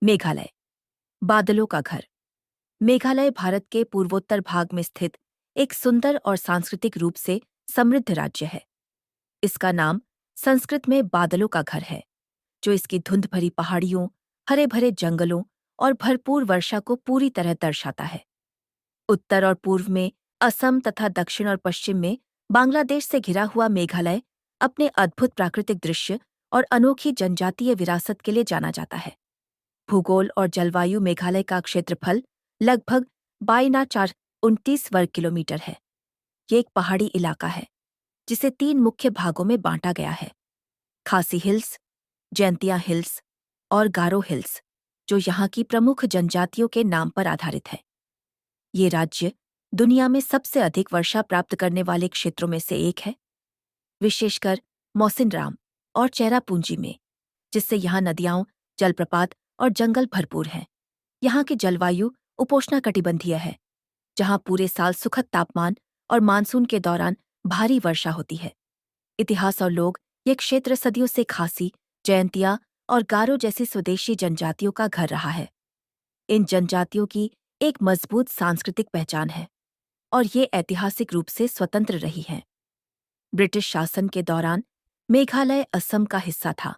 मेघालय, बादलों का घर। मेघालय भारत के पूर्वोत्तर भाग में स्थित एक सुंदर और सांस्कृतिक रूप से समृद्ध राज्य है। इसका नाम संस्कृत में बादलों का घर है, जो इसकी धुंध भरी पहाड़ियों, हरे भरे जंगलों और भरपूर वर्षा को पूरी तरह दर्शाता है। उत्तर और पूर्व में असम तथा दक्षिण और पश्चिम में बांग्लादेश से घिरा हुआ मेघालय अपने अद्भुत प्राकृतिक दृश्य और अनोखी जनजातीय विरासत के लिए जाना जाता है। भूगोल और जलवायु मेघालय का क्षेत्रफल लगभग 22,429 वर्ग किलोमीटर है। ये एक पहाड़ी इलाका है, जिसे 3 मुख्य भागों में बांटा गया है: खासी हिल्स, जैंतिया हिल्स और गारो हिल्स, जो यहाँ की प्रमुख जनजातियों के नाम पर आधारित है। ये राज्य दुनिया में सबसे अधिक वर्षा प्राप्त करने वाले क्षेत्रों में से एक है, विशेषकर मौसिनराम और चेरापूंजी में, जिससे यहाँ नदियाँ, जलप्रपात और जंगल भरपूर हैं। यहाँ की जलवायु उपोष्णकटिबंधीय है, जहाँ पूरे साल सुखद तापमान और मानसून के दौरान भारी वर्षा होती है। इतिहास और लोग ये क्षेत्र सदियों से खासी, जयंतिया और गारो जैसी स्वदेशी जनजातियों का घर रहा है। इन जनजातियों की एक मजबूत सांस्कृतिक पहचान है और ये ऐतिहासिक रूप से स्वतंत्र रही हैं। ब्रिटिश शासन के दौरान मेघालय असम का हिस्सा था,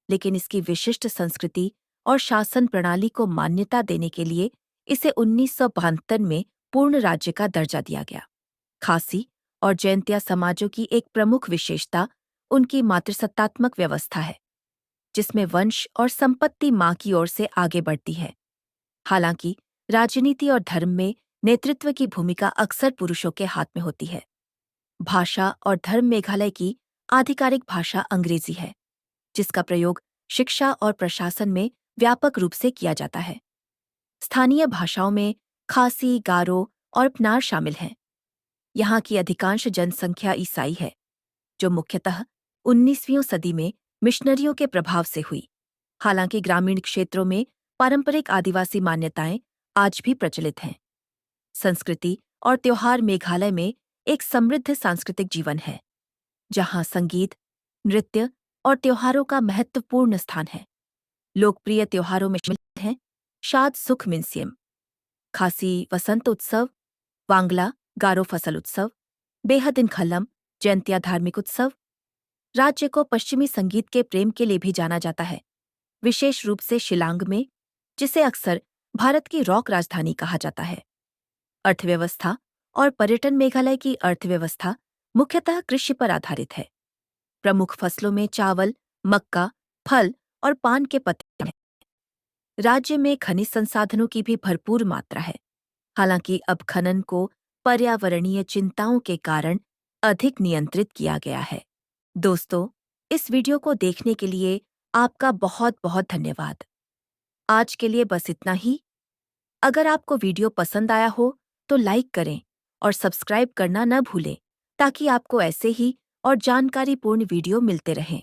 लेकिन इसकी विशिष्ट संस्कृति और शासन प्रणाली को मान्यता देने के लिए इसे 1972 में पूर्ण राज्य का दर्जा दिया गया। खासी और जैंतिया समाजों की एक प्रमुख विशेषता उनकी मातृसत्तात्मक व्यवस्था है, जिसमें वंश और संपत्ति मां की ओर से आगे बढ़ती है। हालांकि राजनीति और धर्म में नेतृत्व की भूमिका अक्सर पुरुषों के हाथ में होती है। भाषा और धर्म मेघालय की आधिकारिक भाषा अंग्रेजी है, जिसका प्रयोग शिक्षा और प्रशासन में व्यापक रूप से किया जाता है। स्थानीय भाषाओं में खासी, गारो और पनार शामिल हैं। यहाँ की अधिकांश जनसंख्या ईसाई है, जो मुख्यतः 19वीं सदी में मिशनरियों के प्रभाव से हुई। हालांकि ग्रामीण क्षेत्रों में पारंपरिक आदिवासी मान्यताएं आज भी प्रचलित हैं। संस्कृति और त्योहार मेघालय में एक समृद्ध सांस्कृतिक जीवन है, जहां संगीत, नृत्य और त्योहारों का महत्वपूर्ण स्थान है। लोकप्रिय त्योहारों में शामिल हैं शाद सुख मिंसियम, खासी वसंत उत्सव, वांगला गारो फसल उत्सव, बेहदिन खल्लम जैंतिया धार्मिक उत्सव। राज्य को पश्चिमी संगीत के प्रेम के लिए भी जाना जाता है, विशेष रूप से शिलांग में, जिसे अक्सर भारत की रॉक राजधानी कहा जाता है। अर्थव्यवस्था और पर्यटन मेघालय की अर्थव्यवस्था मुख्यतः कृषि पर आधारित है। प्रमुख फसलों में चावल, मक्का, फल और पान के पत्ते हैं। राज्य में खनिज संसाधनों की भी भरपूर मात्रा है, हालांकि अब खनन को पर्यावरणीय चिंताओं के कारण अधिक नियंत्रित किया गया है। दोस्तों, इस वीडियो को देखने के लिए आपका बहुत बहुत धन्यवाद। आज के लिए बस इतना ही। अगर आपको वीडियो पसंद आया हो तो लाइक करें और सब्सक्राइब करना न भूलें, ताकि आपको ऐसे ही और जानकारीपूर्ण वीडियो मिलते रहें।